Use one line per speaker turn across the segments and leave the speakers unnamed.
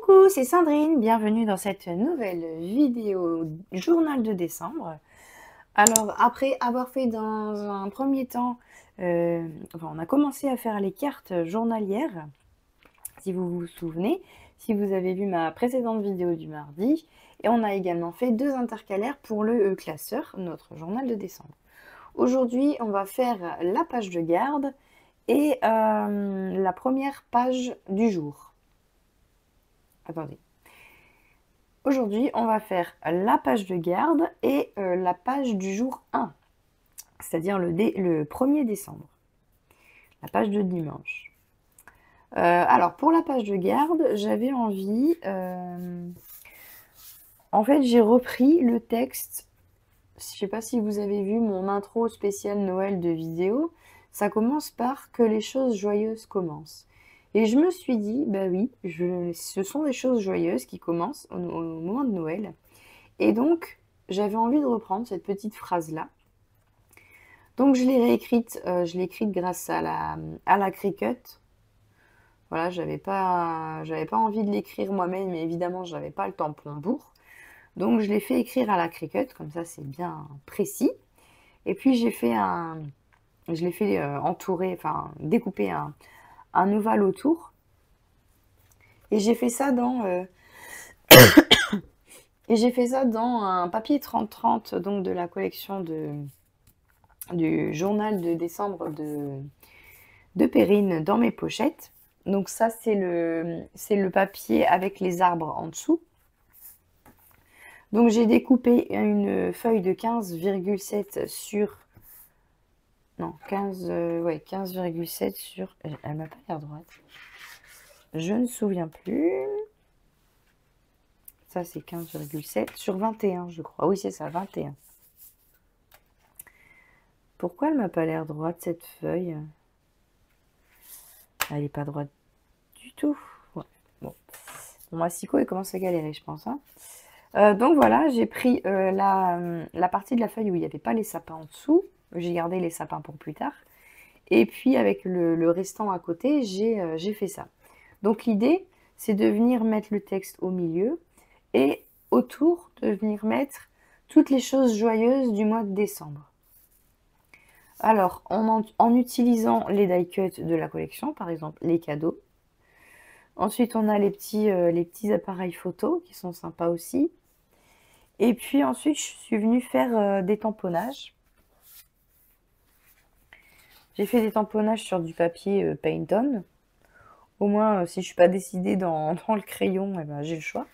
Coucou, c'est Sandrine, bienvenue dans cette nouvelle vidéo journal de décembre. Alors, après avoir fait dans un premier temps, on a commencé à faire les cartes journalières, si vous vous souvenez, si vous avez vu ma précédente vidéo du mardi. Et on a également fait 2 intercalaires pour le classeur, notre journal de décembre. Aujourd'hui, on va faire la page de garde et la première page du jour. Attendez. Aujourd'hui, on va faire la page de garde et la page du jour 1, c'est-à-dire le 1er décembre, la page de dimanche. Alors, pour la page de garde, j'avais envie... en fait, j'ai repris le texte. Je ne sais pas si vous avez vu mon intro spéciale Noël de vidéo. Ça commence par « Que les choses joyeuses commencent ». Et je me suis dit, bah oui, ce sont des choses joyeuses qui commencent au moment de Noël. Et donc, j'avais envie de reprendre cette petite phrase-là. Donc, je l'ai réécrite, grâce à la Cricut. Voilà, j'avais pas envie de l'écrire moi-même, mais évidemment, je n'avais pas le tampon pour. Donc, je l'ai fait écrire à la Cricut, comme ça, c'est bien précis. Et puis, je l'ai fait entourer, enfin, découper un ovale autour. Et j'ai fait ça dans un papier 30-30, donc de la collection du journal de décembre de Perrine dans mes pochettes. Donc ça, c'est le papier avec les arbres en dessous. Donc j'ai découpé une feuille de 15,7 sur... Non, 15,7 sur... Elle m'a pas l'air droite. Je ne me souviens plus. Ça, c'est 15,7 sur 21, je crois. Oui, c'est ça, 21. Pourquoi elle m'a pas l'air droite, cette feuille? Elle n'est pas droite du tout. Ouais. Bon, moi, Sico, il commence à galérer, je pense. Hein. Donc voilà, j'ai pris la partie de la feuille où il n'y avait pas les sapins en dessous. J'ai gardé les sapins pour plus tard. Et puis, avec le restant à côté, j'ai fait ça. Donc l'idée, c'est de venir mettre le texte au milieu et autour de venir mettre toutes les choses joyeuses du mois de décembre. Alors, en utilisant les die cuts de la collection, par exemple les cadeaux. Ensuite, on a les petits appareils photo qui sont sympas aussi. Et puis ensuite, je suis venue faire des tamponnages. J'ai fait des tamponnages sur du papier Paint On. Au moins, si je ne suis pas décidée dans le crayon, eh ben, j'ai le choix.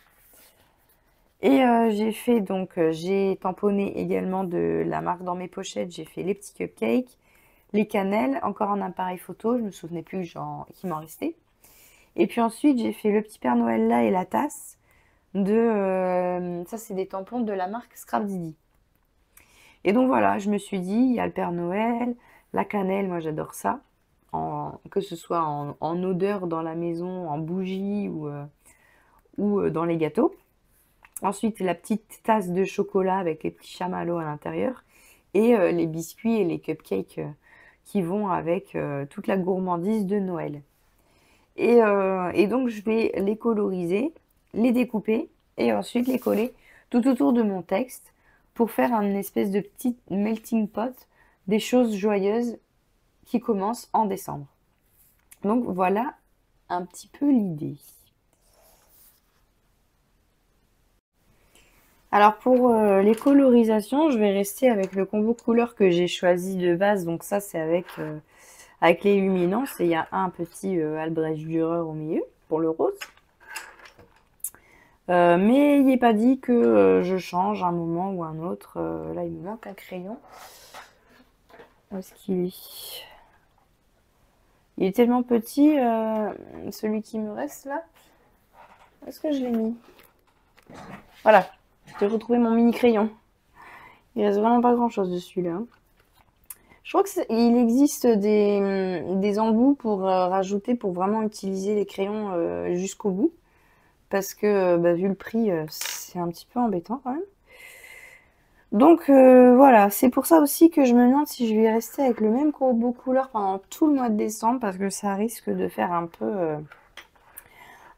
Et j'ai tamponné également de la marque dans mes pochettes. J'ai fait les petits cupcakes, les cannelles, encore un appareil photo. Je me souvenais plus qu'il m'en restait. Et puis ensuite, j'ai fait le petit Père Noël là et la tasse. Ça, c'est des tampons de la marque Scrap Didi. Et donc voilà, je me suis dit, il y a le Père Noël, la cannelle, moi j'adore ça. Que ce soit en odeur dans la maison, en bougie ou dans les gâteaux. Ensuite, la petite tasse de chocolat avec les petits chamallows à l'intérieur. Et les biscuits et les cupcakes qui vont avec toute la gourmandise de Noël. Et donc, je vais les coloriser, les découper et ensuite les coller tout autour de mon texte pour faire un espèce de petit melting pot des choses joyeuses qui commencent en décembre. Donc, voilà un petit peu l'idée. Alors pour les colorisations, je vais rester avec le combo couleurs que j'ai choisi de base. Donc ça, c'est avec les luminances. Et il y a un petit Albrecht Dürer au milieu pour le rose. Mais il n'est pas dit que je change un moment ou un autre. Là, il me manque un crayon. Où est-ce qu'il est? Il est tellement petit, celui qui me reste là. Où est-ce que je l'ai mis? Voilà. J'ai retrouvé mon mini crayon. Il reste vraiment pas grand chose dessus là. Je crois qu'il existe des embouts pour rajouter, pour vraiment utiliser les crayons jusqu'au bout. Parce que vu le prix, c'est un petit peu embêtant quand même. Donc voilà, c'est pour ça aussi que je me demande si je vais rester avec le même combo couleur pendant tout le mois de décembre. Parce que ça risque de faire un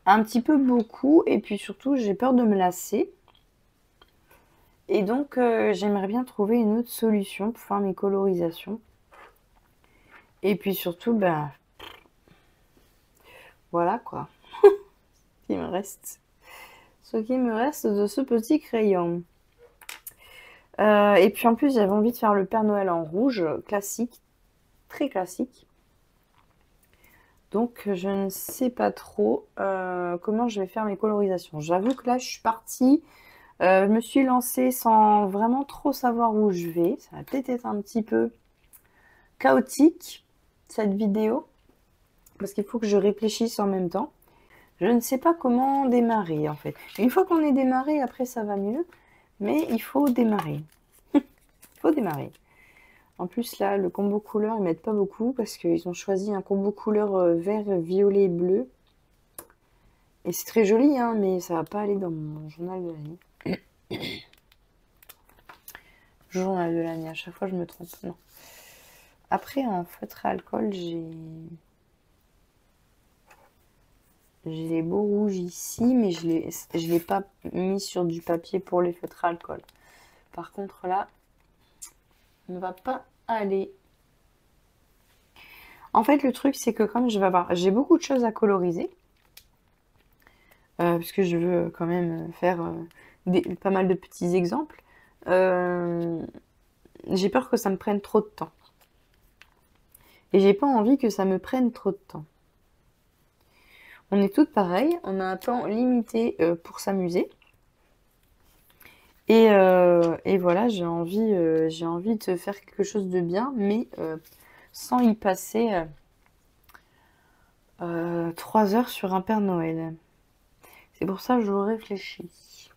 un petit peu beaucoup, et puis surtout, j'ai peur de me lasser. Et donc, j'aimerais bien trouver une autre solution pour faire mes colorisations. Et puis surtout, ben, voilà quoi, il me reste. Ce qui me reste de ce petit crayon. Et puis en plus, j'avais envie de faire le Père Noël en rouge, classique, très classique. Donc, je ne sais pas trop comment je vais faire mes colorisations. J'avoue que là, je suis partie, je me suis lancée sans vraiment trop savoir où je vais. Ça va peut-être être un petit peu chaotique, cette vidéo, parce qu'il faut que je réfléchisse en même temps. Je ne sais pas comment démarrer, en fait. Une fois qu'on est démarré, après, ça va mieux. Mais il faut démarrer. Il faut démarrer. En plus, là, le combo couleur, ils mettent pas beaucoup parce qu'ils ont choisi un combo couleur vert, violet, bleu. Et c'est très joli, hein, mais ça va pas aller dans mon journal de l'année. Journal de l'année, à chaque fois je me trompe. Non. Après, en feutre à alcool, j'ai les beaux rouges ici, mais je l'ai pas mis sur du papier pour les feutres à alcool. Par contre, là, on ne va pas aller. En fait, le truc, c'est que comme j'ai beaucoup de choses à coloriser, parce que je veux quand même faire pas mal de petits exemples, j'ai peur que ça me prenne trop de temps. Et j'ai pas envie que ça me prenne trop de temps. On est toutes pareilles, on a un temps limité pour s'amuser. Et voilà, j'ai envie de faire quelque chose de bien, mais sans y passer 3 heures sur un Père Noël. C'est pour ça que je réfléchis.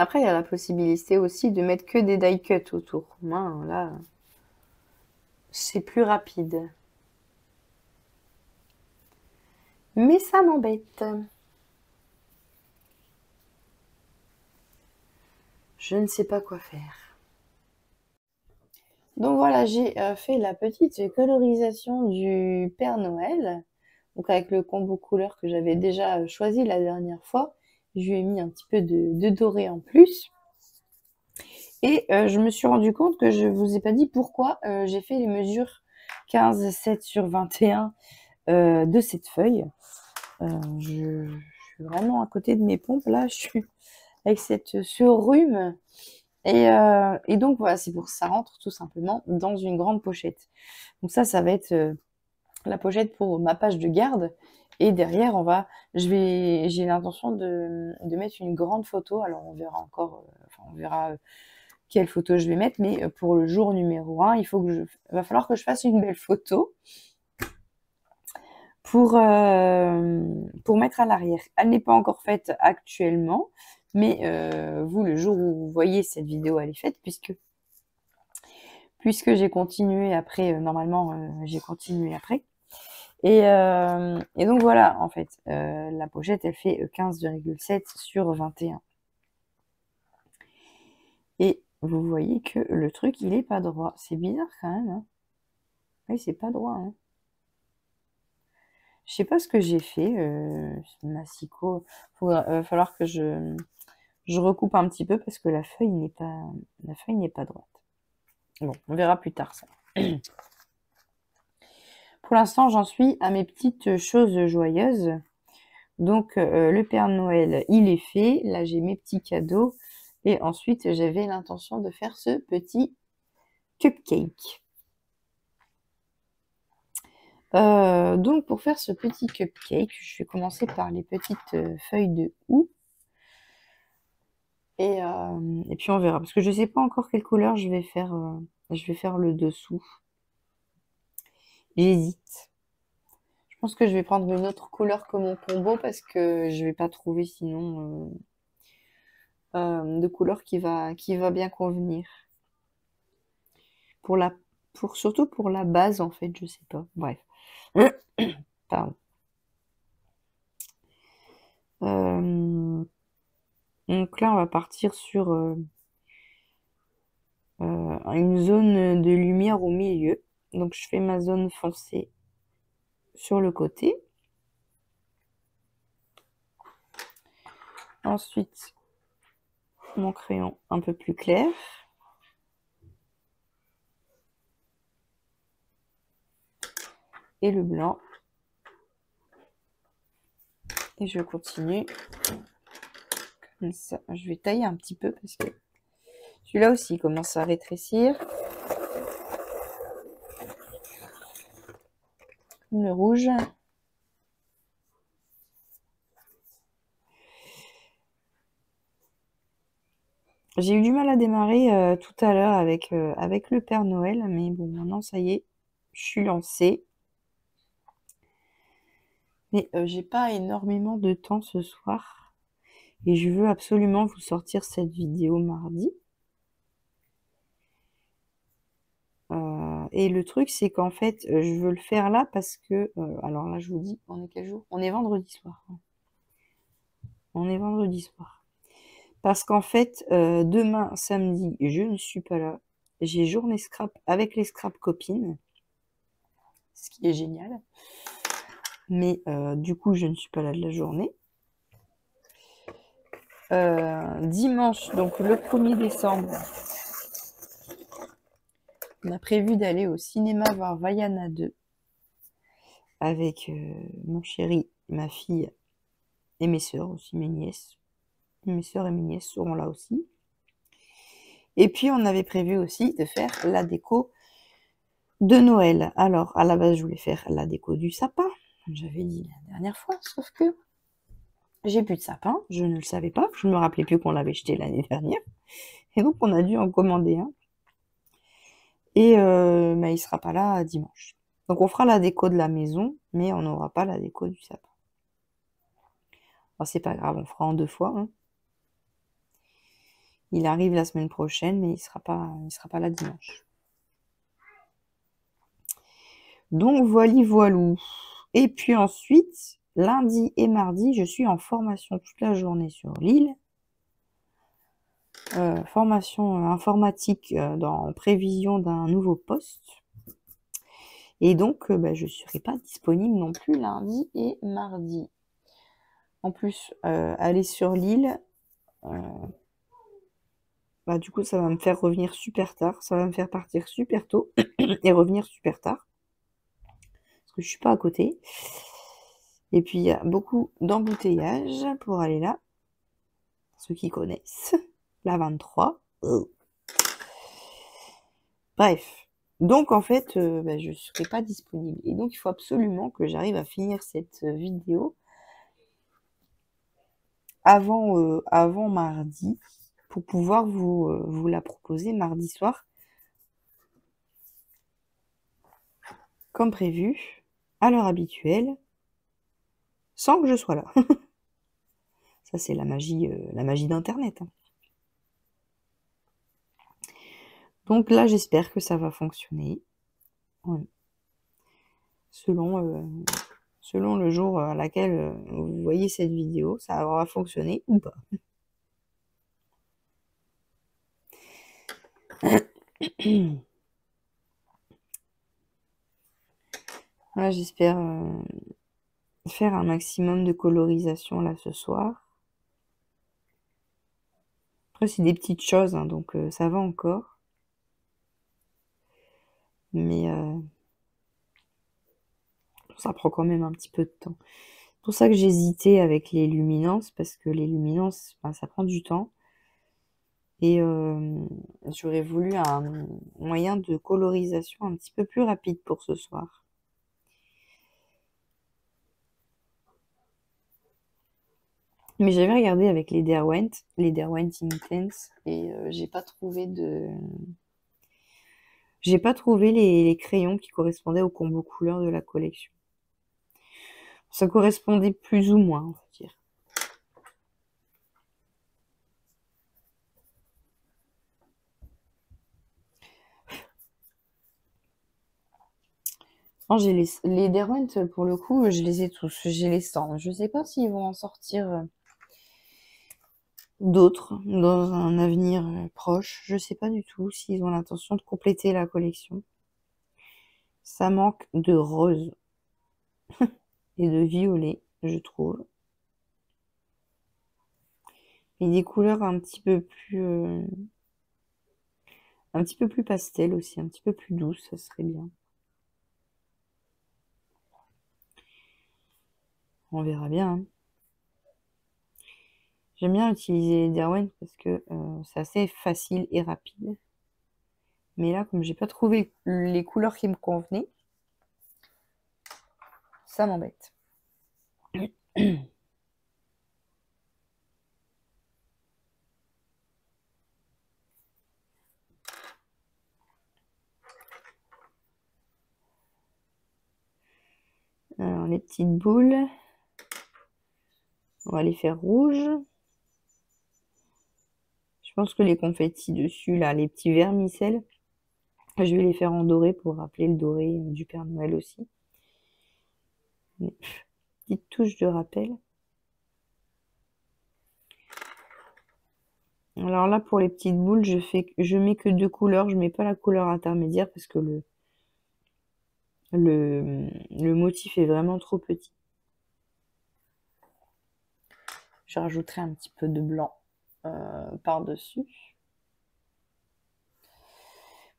Après, il y a la possibilité aussi de mettre que des die cuts autour. Moi, là, c'est plus rapide. Mais ça m'embête. Je ne sais pas quoi faire. Donc voilà, j'ai fait la petite colorisation du Père Noël. Donc avec le combo couleur que j'avais déjà choisi la dernière fois. Je lui ai mis un petit peu de doré en plus. Et je me suis rendu compte que je vous ai pas dit pourquoi j'ai fait les mesures 15, 7 sur 21 de cette feuille. Je suis vraiment à côté de mes pompes là, je suis avec ce rhume. Et donc voilà, c'est pour ça rentre tout simplement dans une grande pochette. Donc ça va être la pochette pour ma page de garde. Et derrière, j'ai l'intention de mettre une grande photo. Alors on verra encore, on verra quelle photo je vais mettre, mais pour le jour numéro 1, il va falloir que je fasse une belle photo pour mettre à l'arrière. Elle n'est pas encore faite actuellement, mais vous, le jour où vous voyez cette vidéo, elle est faite, puisque j'ai continué après, normalement, j'ai continué après. Et donc voilà, en fait, la pochette, elle fait 15,7 sur 21. Et vous voyez que le truc, il est pas droit. C'est bizarre quand même, hein. Oui, c'est pas droit, hein. Je sais pas ce que j'ai fait, Massico. Va falloir que je recoupe un petit peu parce que la feuille n'est pas droite. Bon, on verra plus tard ça. Pour l'instant, j'en suis à mes petites choses joyeuses. Donc, le Père Noël, il est fait. Là, j'ai mes petits cadeaux. Et ensuite, j'avais l'intention de faire ce petit cupcake. Donc, pour faire ce petit cupcake, je vais commencer par les petites feuilles de houx. Et puis, on verra. Parce que je ne sais pas encore quelle couleur je vais faire le dessous. J'hésite. Je pense que je vais prendre une autre couleur que mon combo parce que je vais pas trouver sinon de couleur qui va bien convenir. Surtout pour la base, en fait, je sais pas. Bref. Pardon. Donc là, on va partir sur une zone de lumière au milieu. Donc je fais ma zone foncée sur le côté. Ensuite, mon crayon un peu plus clair. Et le blanc. Et je continue comme ça. Je vais tailler un petit peu parce que celui-là aussi il commence à rétrécir. Le rouge. J'ai eu du mal à démarrer tout à l'heure avec le Père Noël, mais bon, maintenant ça y est, je suis lancée. Mais j'ai pas énormément de temps ce soir et je veux absolument vous sortir cette vidéo mardi. Et le truc, c'est qu'en fait, je veux le faire là parce que, alors là, je vous dis, on est quel jour? On est vendredi soir. On est vendredi soir. Parce qu'en fait, demain, samedi, je ne suis pas là. J'ai journée scrap avec les scrap copines, ce qui est génial. Mais du coup, je ne suis pas là de la journée. Dimanche, donc le 1er décembre, on a prévu d'aller au cinéma voir Vaiana 2 avec mon chéri, ma fille et mes sœurs aussi, mes nièces. Mes sœurs et mes nièces seront là aussi. Et puis, on avait prévu aussi de faire la déco de Noël. Alors, à la base, je voulais faire la déco du sapin, comme j'avais dit la dernière fois, sauf que j'ai plus de sapin, je ne le savais pas, je ne me rappelais plus qu'on l'avait jeté l'année dernière. Et donc, on a dû en commander un. Et bah, il sera pas là dimanche. Donc, on fera la déco de la maison, mais on n'aura pas la déco du sapin. Bon, c'est pas grave, on fera en 2 fois, hein. Il arrive la semaine prochaine, mais il sera pas là dimanche. Donc, voilou. Et puis ensuite, lundi et mardi, je suis en formation toute la journée sur Lille. Formation informatique en prévision d'un nouveau poste. Et donc, bah, je ne serai pas disponible non plus lundi et mardi. En plus, aller sur Lille, bah, du coup, ça va me faire revenir super tard. Ça va me faire partir super tôt et revenir super tard. Parce que je suis pas à côté. Et puis, il y a beaucoup d'embouteillages pour aller là. Ceux qui connaissent. La 23. Bref. Donc, en fait, bah, je ne serai pas disponible. Et donc, il faut absolument que j'arrive à finir cette vidéo avant mardi pour pouvoir vous la proposer mardi soir comme prévu, à l'heure habituelle, sans que je sois là. Ça, c'est la magie d'Internet, hein. Donc là, j'espère que ça va fonctionner. Ouais. Selon le jour à laquelle vous voyez cette vidéo, ça aura fonctionné ou pas. Là, j'espère faire un maximum de colorisation là ce soir. Après, c'est des petites choses, hein, donc ça va encore. Mais ça prend quand même un petit peu de temps. C'est pour ça que j'hésitais avec les luminances, parce que les luminances, ben, ça prend du temps. Et j'aurais voulu un moyen de colorisation un petit peu plus rapide pour ce soir. Mais j'avais regardé avec les Derwent Intense, et j'ai pas trouvé les crayons qui correspondaient au combo couleur de la collection. Ça correspondait plus ou moins, on va dire. Non, j'ai les Derwent, pour le coup, je les ai tous. J'ai les 100. Je sais pas s'ils vont en sortir d'autres dans un avenir proche. Je sais pas du tout s'ils ont l'intention de compléter la collection. Ça manque de rose. et de violet, je trouve. Et des couleurs un petit peu plus pastel aussi, un petit peu plus douce, ça serait bien. On verra bien, hein. J'aime bien utiliser les Derwent parce que c'est assez facile et rapide. Mais là, comme j'ai pas trouvé les couleurs qui me convenaient, ça m'embête. Alors, les petites boules, on va les faire rouges. Je pense que les confettis dessus, là, les petits vermicelles, je vais les faire en doré pour rappeler le doré du Père Noël aussi. Petite touche de rappel. Alors là, pour les petites boules, je mets que 2 couleurs. Je mets pas la couleur intermédiaire parce que le motif est vraiment trop petit. Je rajouterai un petit peu de blanc par-dessus.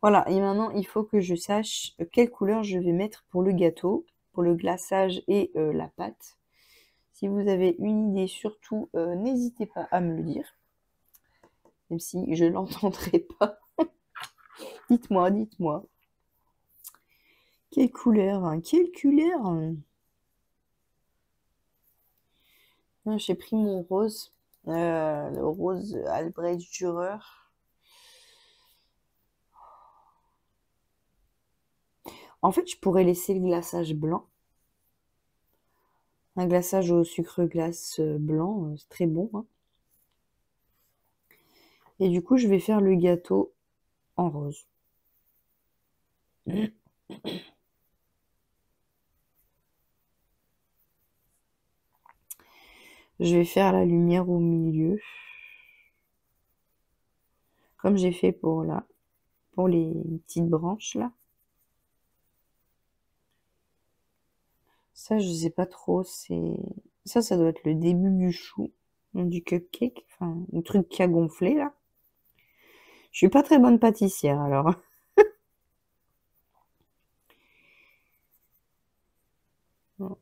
Voilà, et maintenant, il faut que je sache quelle couleur je vais mettre pour le gâteau, pour le glaçage et la pâte. Si vous avez une idée, surtout, n'hésitez pas à me le dire. Même si je l'entendrai pas. Dites-moi, dites-moi. Quelle couleur, hein, quelle couleur, hein. J'ai pris mon rose, le rose Albrecht Dürer. En fait, je pourrais laisser le glaçage blanc. Un glaçage au sucre glace blanc, c'est très bon, hein. Et du coup, je vais faire le gâteau en rose. Je vais faire la lumière au milieu, comme j'ai fait pour les petites branches là. Ça, je sais pas trop. Ça doit être le début du chou, du cupcake, enfin, le truc qui a gonflé là. Je suis pas très bonne pâtissière alors. Bon,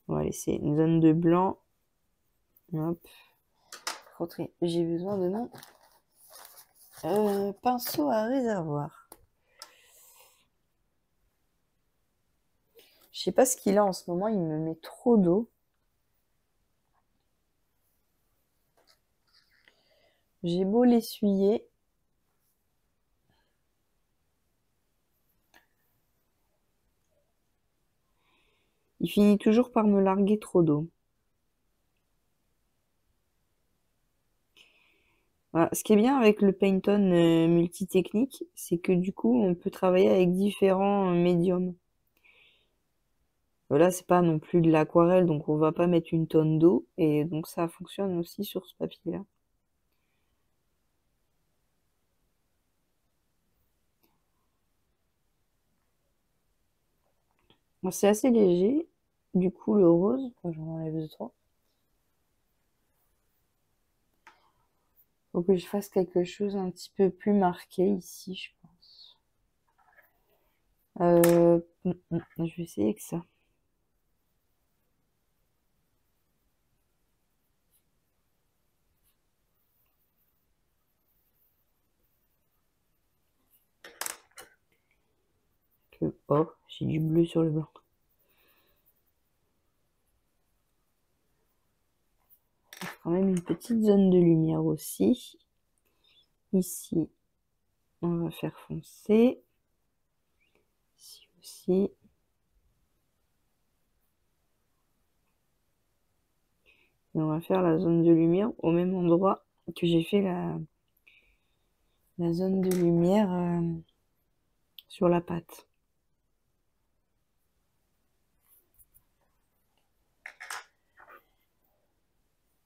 on va laisser une zone de blanc. Hop. J'ai besoin de mon pinceau à réservoir. Je sais pas ce qu'il a en ce moment, il me met trop d'eau. J'ai beau l'essuyer. Il finit toujours par me larguer trop d'eau. Voilà. Ce qui est bien avec le Pantone multitechnique, c'est que du coup, on peut travailler avec différents médiums. Là, c'est pas non plus de l'aquarelle, donc on va pas mettre une tonne d'eau, et donc ça fonctionne aussi sur ce papier-là. Bon, c'est assez léger, du coup, le rose, quand j'en enlève 2-3. Faut que je fasse quelque chose un petit peu plus marqué ici, je pense. Je vais essayer avec ça. Oh, j'ai du bleu sur le blanc. Quand même une petite zone de lumière aussi. Ici, on va faire foncer. Ici aussi. Et on va faire la zone de lumière au même endroit que j'ai fait la zone de lumière sur la pâte.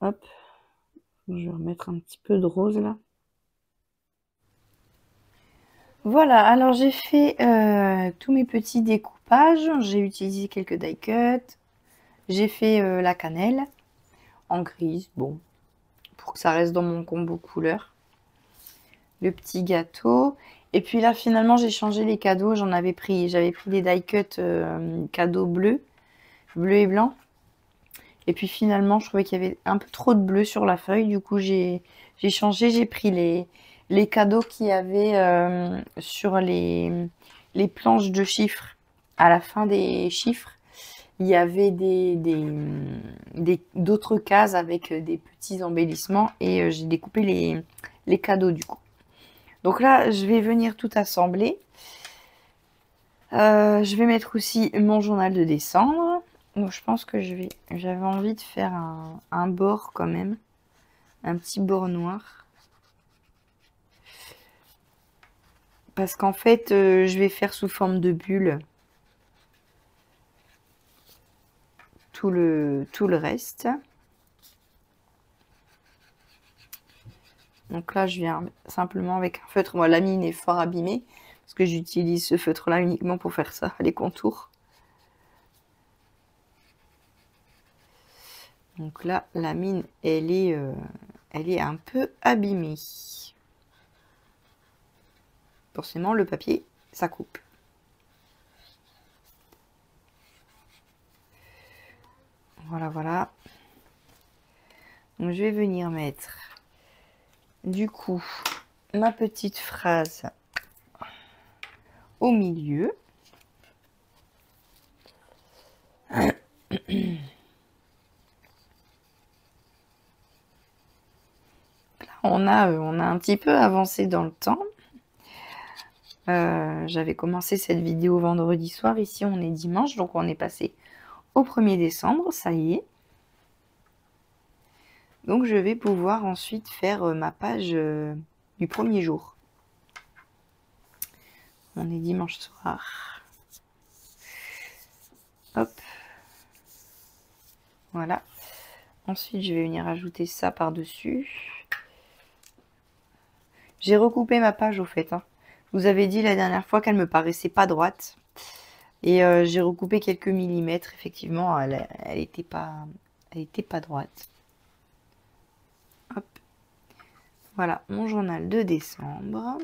Hop, je vais remettre un petit peu de rose là. Voilà, alors j'ai fait tous mes petits découpages. J'ai utilisé quelques die cuts. J'ai fait la cannelle en grise, bon, pour que ça reste dans mon combo couleur. Le petit gâteau. Et puis là, finalement, j'ai changé les cadeaux. J'avais pris des die cuts cadeaux bleus et blancs. Et puis finalement, je trouvais qu'il y avait un peu trop de bleu sur la feuille. Du coup, j'ai changé. J'ai pris les cadeaux qu'il y avait sur les planches de chiffres. À la fin des chiffres, il y avait d'autres cases avec des petits embellissements. Et j'ai découpé les cadeaux du coup. Donc là, je vais venir tout assembler. Je vais mettre aussi mon journal de décembre. Donc je pense que j'avais envie de faire un bord quand même. Un petit bord noir. Parce qu'en fait, je vais faire sous forme de bulle tout le reste. Donc là, je viens simplement avec un feutre. Moi, la mine est fort abîmée. Parce que j'utilise ce feutre-là uniquement pour faire ça, les contours. Donc là, la mine, elle est un peu abîmée. Forcément, le papier, ça coupe. Voilà, voilà. Donc, je vais venir mettre, du coup, ma petite phrase au milieu. Là, on a un petit peu avancé dans le temps. J'avais commencé cette vidéo vendredi soir. Ici, on est dimanche, donc on est passé au 1er décembre. Ça y est. Donc, je vais pouvoir ensuite faire ma page du premier jour. On est dimanche soir. Hop. Voilà. Ensuite, je vais venir ajouter ça par-dessus. J'ai recoupé ma page au fait. Je vous avais dit la dernière fois qu'elle me paraissait pas droite. Et j'ai recoupé quelques millimètres. Effectivement, elle était pas droite. Hop. Voilà, mon journal de décembre.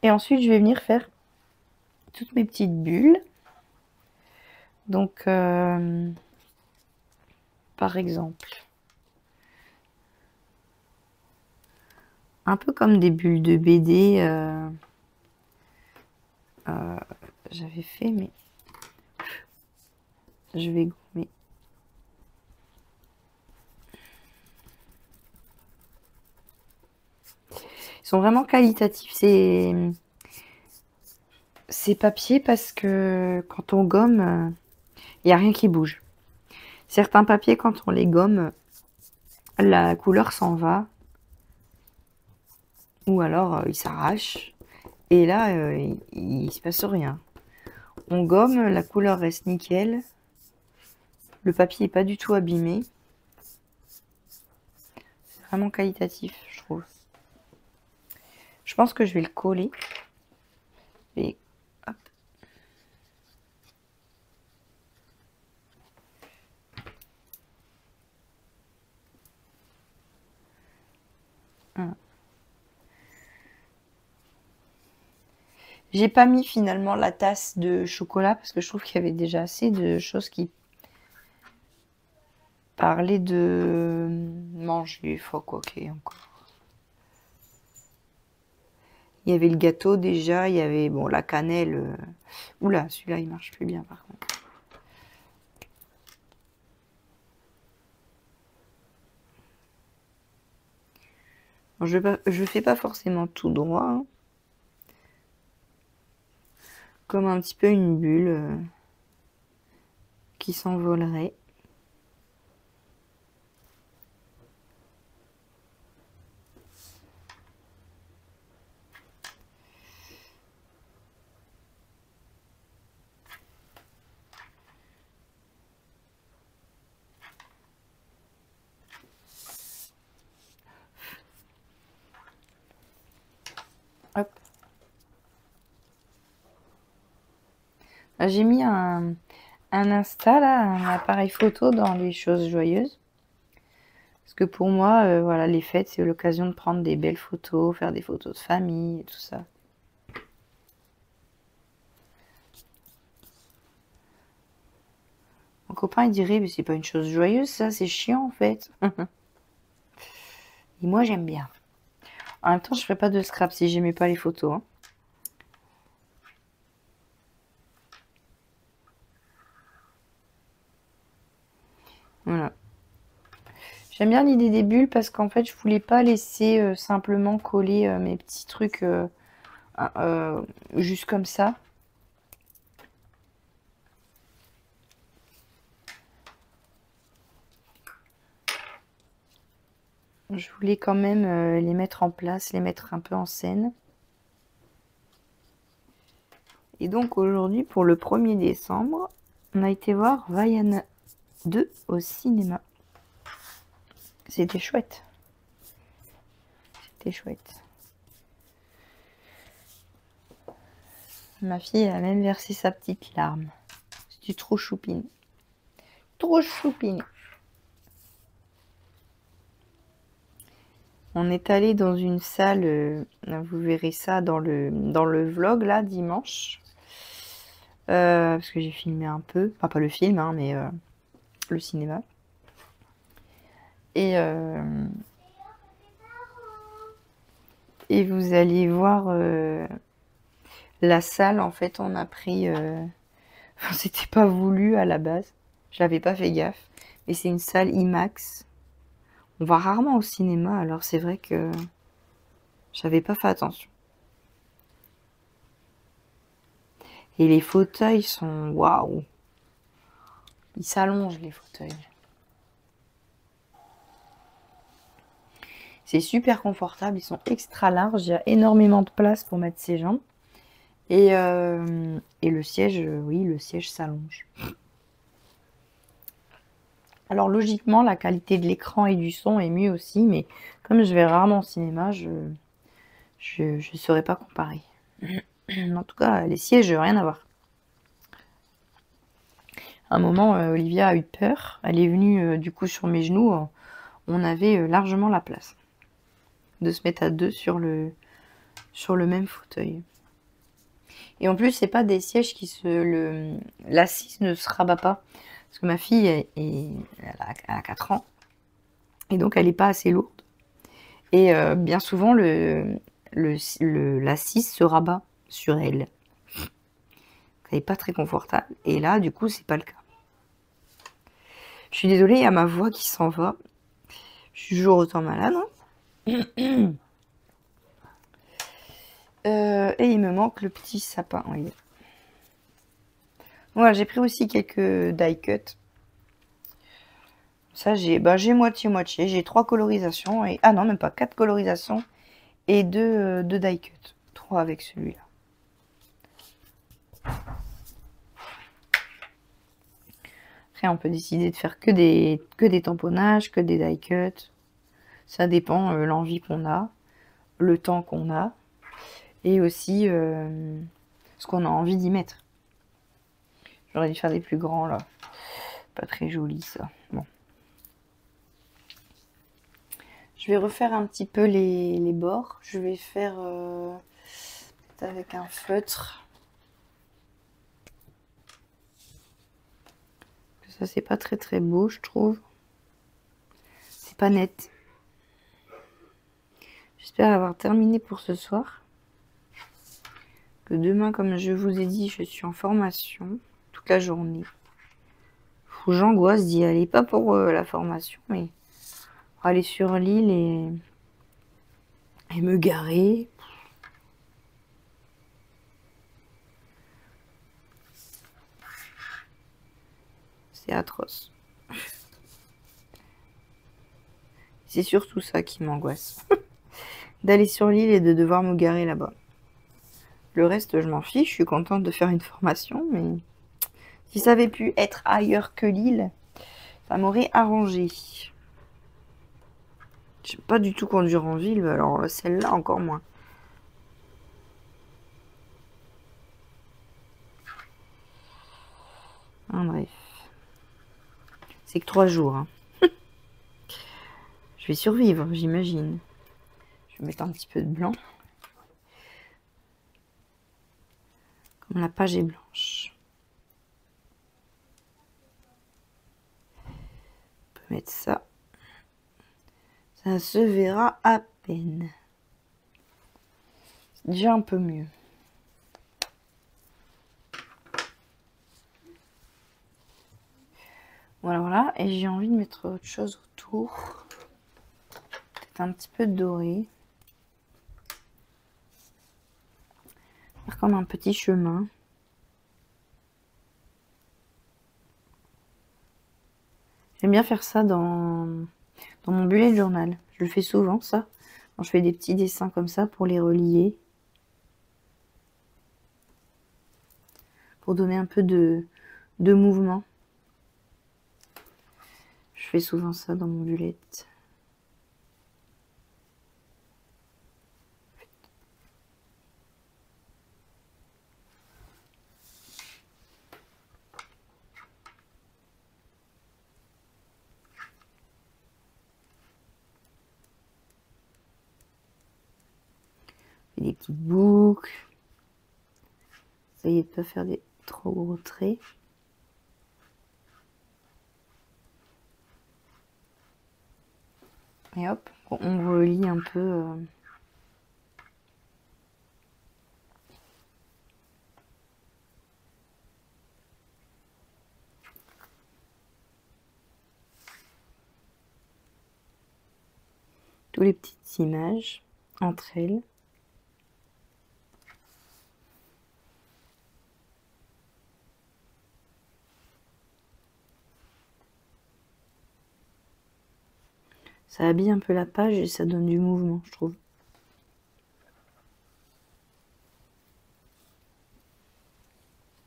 Et ensuite, je vais venir faire toutes mes petites bulles. Donc, par exemple, un peu comme des bulles de BD, j'avais fait, mais je vais gommer. Ils sont vraiment qualitatifs ces papiers parce que quand on gomme, il n'y a rien qui bouge. Certains papiers, quand on les gomme, la couleur s'en va. Ou alors, il s'arrache. Et là, il se passe rien. On gomme, la couleur reste nickel. Le papier n'est pas du tout abîmé. C'est vraiment qualitatif, je trouve. Je pense que je vais le coller. Et hop. Voilà. J'ai pas mis finalement la tasse de chocolat parce que je trouve qu'il y avait déjà assez de choses qui parlaient de manger. Faut quoi qu'il y ait encore. Il y avait le gâteau déjà, il y avait bon la cannelle. Oula, celui-là il marche plus bien par contre. Bon, je fais pas forcément tout droit. Comme un petit peu une bulle qui s'envolerait. J'ai mis un Insta, là, un appareil photo dans les choses joyeuses. Parce que pour moi, voilà, les fêtes, c'est l'occasion de prendre des belles photos, faire des photos de famille et tout ça. Mon copain, il dirait, mais c'est pas une chose joyeuse, ça, c'est chiant, en fait. Et moi, j'aime bien. En même temps, je ferais pas de scrap si j'aimais pas les photos, hein. Voilà. J'aime bien l'idée des bulles parce qu'en fait, je voulais pas laisser simplement coller mes petits trucs juste comme ça. Je voulais quand même les mettre en place, les mettre un peu en scène. Et donc aujourd'hui, pour le 1er décembre, on a été voir Vaiana 2 au cinéma. C'était chouette. C'était chouette. Ma fille a même versé sa petite larme. C'était trop choupine. Trop choupine. On est allé dans une salle, vous verrez ça dans le vlog là, dimanche. Parce que j'ai filmé un peu. Enfin, pas le film, hein, mais le cinéma. Et vous allez voir la salle, en fait, on a pris... c'était pas voulu à la base. J'avais pas fait gaffe. Mais c'est une salle IMAX. On va rarement au cinéma, alors c'est vrai que j'avais pas fait attention. Et les fauteuils sont... Waouh! Ils s'allongent, les fauteuils. C'est super confortable, ils sont extra larges. Il y a énormément de place pour mettre ses jambes. Et le siège, oui, le siège s'allonge. Alors logiquement, la qualité de l'écran et du son est mieux aussi, mais comme je vais rarement au cinéma, je ne saurais pas comparer. En tout cas, les sièges, rien à voir. À un moment, Olivia a eu peur. Elle est venue du coup sur mes genoux. On avait largement la place de se mettre à deux sur le même fauteuil. Et en plus, c'est pas des sièges qui l'assise ne se rabat pas. Parce que ma fille, elle a 4 ans. Et donc, elle n'est pas assez lourde. Et bien souvent, l'assise se rabat sur elle. Elle n'est pas très confortable. Et là, du coup, c'est pas le cas. Je suis désolée, il y a ma voix qui s'en va. Je suis toujours autant malade. Hein. Et il me manque le petit sapin. Oui. Voilà, j'ai pris aussi quelques die cut. Ça, j'ai moitié-moitié. J'ai 3 colorisations. Ah non, même pas 4 colorisations. Et 2 die cut. 3 avec celui-là. Après, on peut décider de faire que des tamponnages, que des die cut. Ça dépend l'envie qu'on a, le temps qu'on a. Et aussi ce qu'on a envie d'y mettre. J'aurais dû faire des plus grands là. Pas très joli ça. Bon. Je vais refaire un petit peu les bords. Je vais faire avec un feutre. Ça c'est pas très beau je trouve. C'est pas net. J'espère avoir terminé pour ce soir. Que demain, comme je vous ai dit, je suis en formation toute la journée. J'angoisse d'y aller, pas pour la formation, mais pour aller sur l'île et me garer. C'est atroce. C'est surtout ça qui m'angoisse. D'aller sur l'île et de devoir me garer là-bas. Le reste, je m'en fiche, je suis contente de faire une formation, mais si ça avait pu être ailleurs que l'île, ça m'aurait arrangé. J'aime pas du tout conduire en ville, alors celle-là encore moins. C'est que 3 jours. Hein. Je vais survivre, j'imagine. Je vais mettre un petit peu de blanc. Comme la page est blanche. On peut mettre ça. Ça se verra à peine. C'est déjà un peu mieux. Voilà, voilà. Et j'ai envie de mettre autre chose autour. Peut-être un petit peu doré. Faire comme un petit chemin. J'aime bien faire ça dans mon bullet journal. Je le fais souvent, ça. Quand je fais des petits dessins comme ça pour les relier. Pour donner un peu de mouvement. Je fais souvent ça dans mon bullet. Des petites boucles. Essayez de ne pas faire des trop gros traits. Et hop, on relie un peu. Toutes les petites images entre elles. Ça habille un peu la page et ça donne du mouvement, je trouve.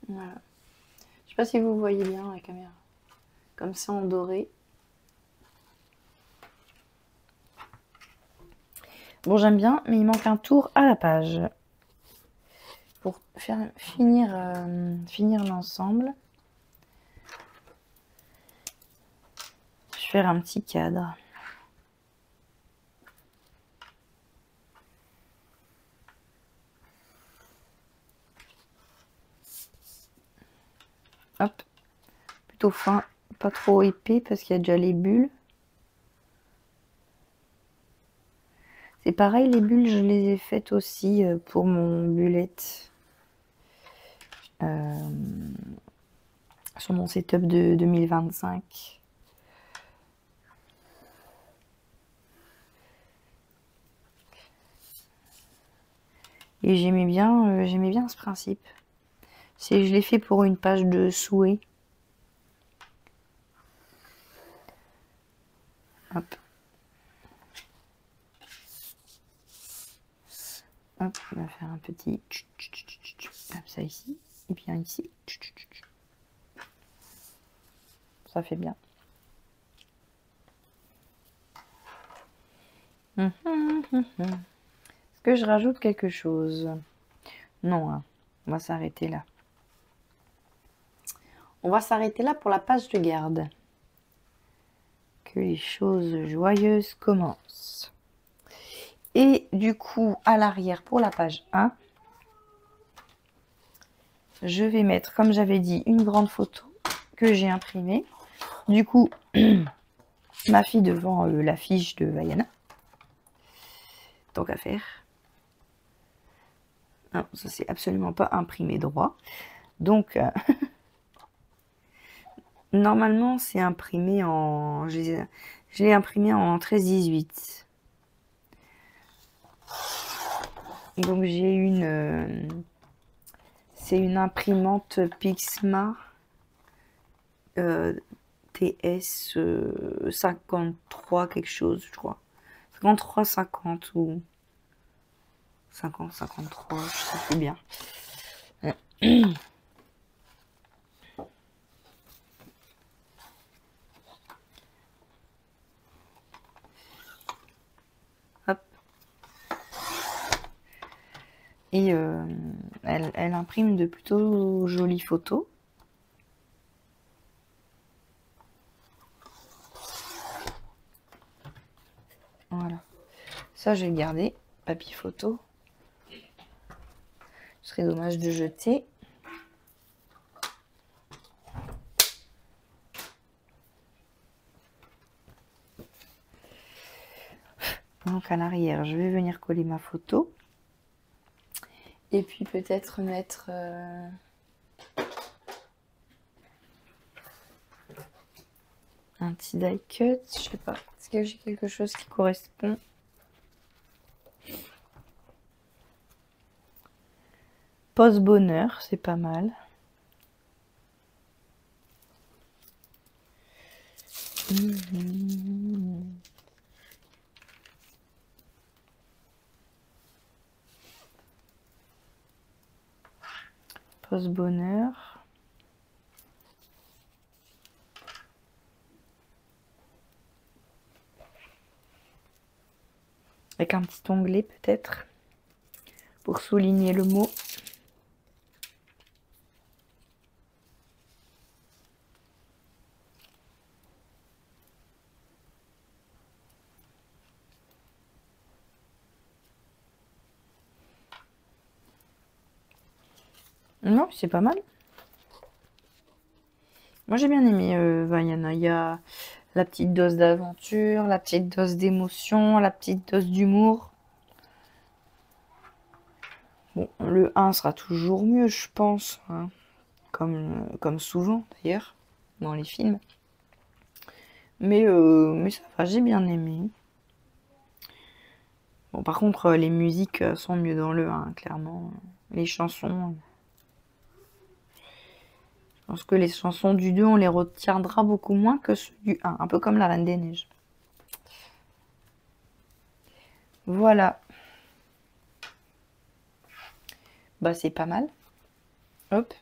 Voilà. Je sais pas si vous voyez bien la caméra. Comme ça en doré. Bon, j'aime bien, mais il manque un tour à la page. Pour finir l'ensemble, je vais faire un petit cadre. Hop, plutôt fin, pas trop épais parce qu'il y a déjà les bulles. C'est pareil, les bulles, je les ai faites aussi pour mon bullet. Sur mon setup de 2025. Et j'aimais bien ce principe. Je l'ai fait pour une page de souhait. Hop. Hop, on va faire un petit comme ça ici. Et bien ici. Ça fait bien. Est-ce que je rajoute quelque chose? Non, hein. On va s'arrêter là. On va s'arrêter là pour la page de garde. Que les choses joyeuses commencent. Et du coup, à l'arrière, pour la page 1, je vais mettre, comme j'avais dit, une grande photo que j'ai imprimée. Du coup, ma fille devant l'affiche de Vaiana. Tant qu'à faire. Non, ça c'est absolument pas imprimé droit. Donc, normalement, c'est imprimé en... Je l'ai imprimé en 13-18. Donc, j'ai une... c'est une imprimante Pixma TS 53 quelque chose, je crois. 53, 50 ou 50, 53, je sais plus bien. Hop. Et elle imprime de plutôt jolies photos. Voilà. Ça, je vais le garder. Papier photo. Ce serait dommage de jeter. Donc à l'arrière, je vais venir coller ma photo. Et puis peut-être mettre un petit die cut. Je sais pas. Est-ce que j'ai quelque chose qui correspond? Pose bonheur, c'est pas mal. Pose bonheur. Avec un petit onglet peut-être pour souligner le mot. Non, c'est pas mal. Moi j'ai bien aimé Vaiana. Il y a la petite dose d'aventure, la petite dose d'émotion, la petite dose d'humour. Bon, le 1 sera toujours mieux, je pense, hein. Comme souvent d'ailleurs dans les films. Mais ça va, j'ai bien aimé. Bon, par contre, les musiques sont mieux dans le 1, clairement. Les chansons... Je pense que les chansons du 2, on les retiendra beaucoup moins que ceux du 1. Un peu comme La Reine des Neiges. Voilà. Bah, c'est pas mal. Hop.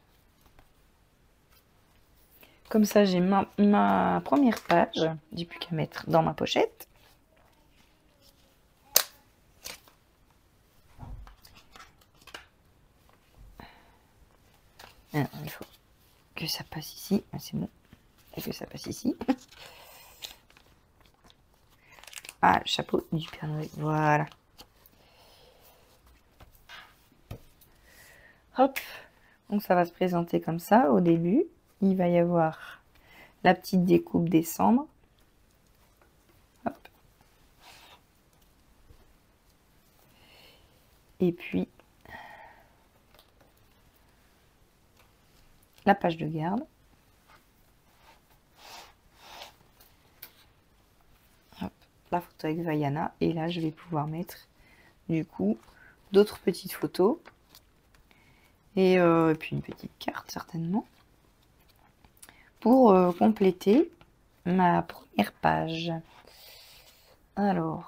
Comme ça, j'ai ma première page. J'ai plus qu'à mettre dans ma pochette. Alors, il faut que ça passe ici. Ah, c'est bon. Et que ça passe ici. Ah, le chapeau du Père Noël. Voilà. Hop. Donc ça va se présenter comme ça au début. Il va y avoir la petite découpe décembre. Hop. Et puis la page de garde. Hop. La photo avec Vaiana. Et là, je vais pouvoir mettre du coup d'autres petites photos. Et puis une petite carte certainement. Pour compléter ma première page. Alors.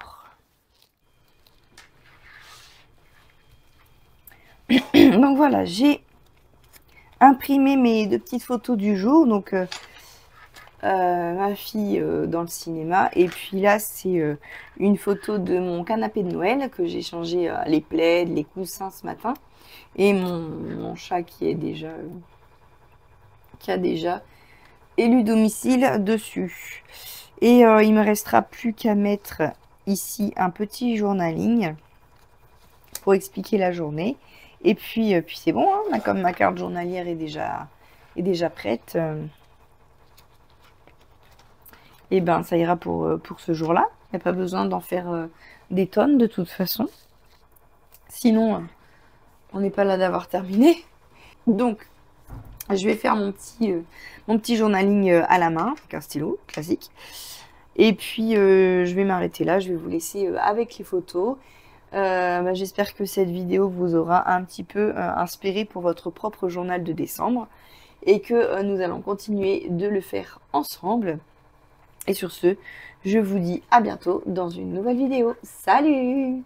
Donc voilà, j'ai imprimé mes 2 petites photos du jour. Donc ma fille dans le cinéma. Et puis là, c'est une photo de mon canapé de Noël que j'ai changé les plaids, les coussins ce matin. Et mon chat qui a déjà élu domicile dessus. Et il me restera plus qu'à mettre ici un petit journaling pour expliquer la journée. Et puis c'est bon, hein, comme ma carte journalière est déjà prête. Et ben ça ira pour ce jour-là. Il n'y a pas besoin d'en faire des tonnes de toute façon. Sinon, on n'est pas là d'avoir terminé. Donc, je vais faire mon petit journaling à la main, avec un stylo classique. Et puis, je vais m'arrêter là. Je vais vous laisser avec les photos. J'espère que cette vidéo vous aura un petit peu inspiré pour votre propre journal de décembre. Et que nous allons continuer de le faire ensemble. Et sur ce, je vous dis à bientôt dans une nouvelle vidéo. Salut!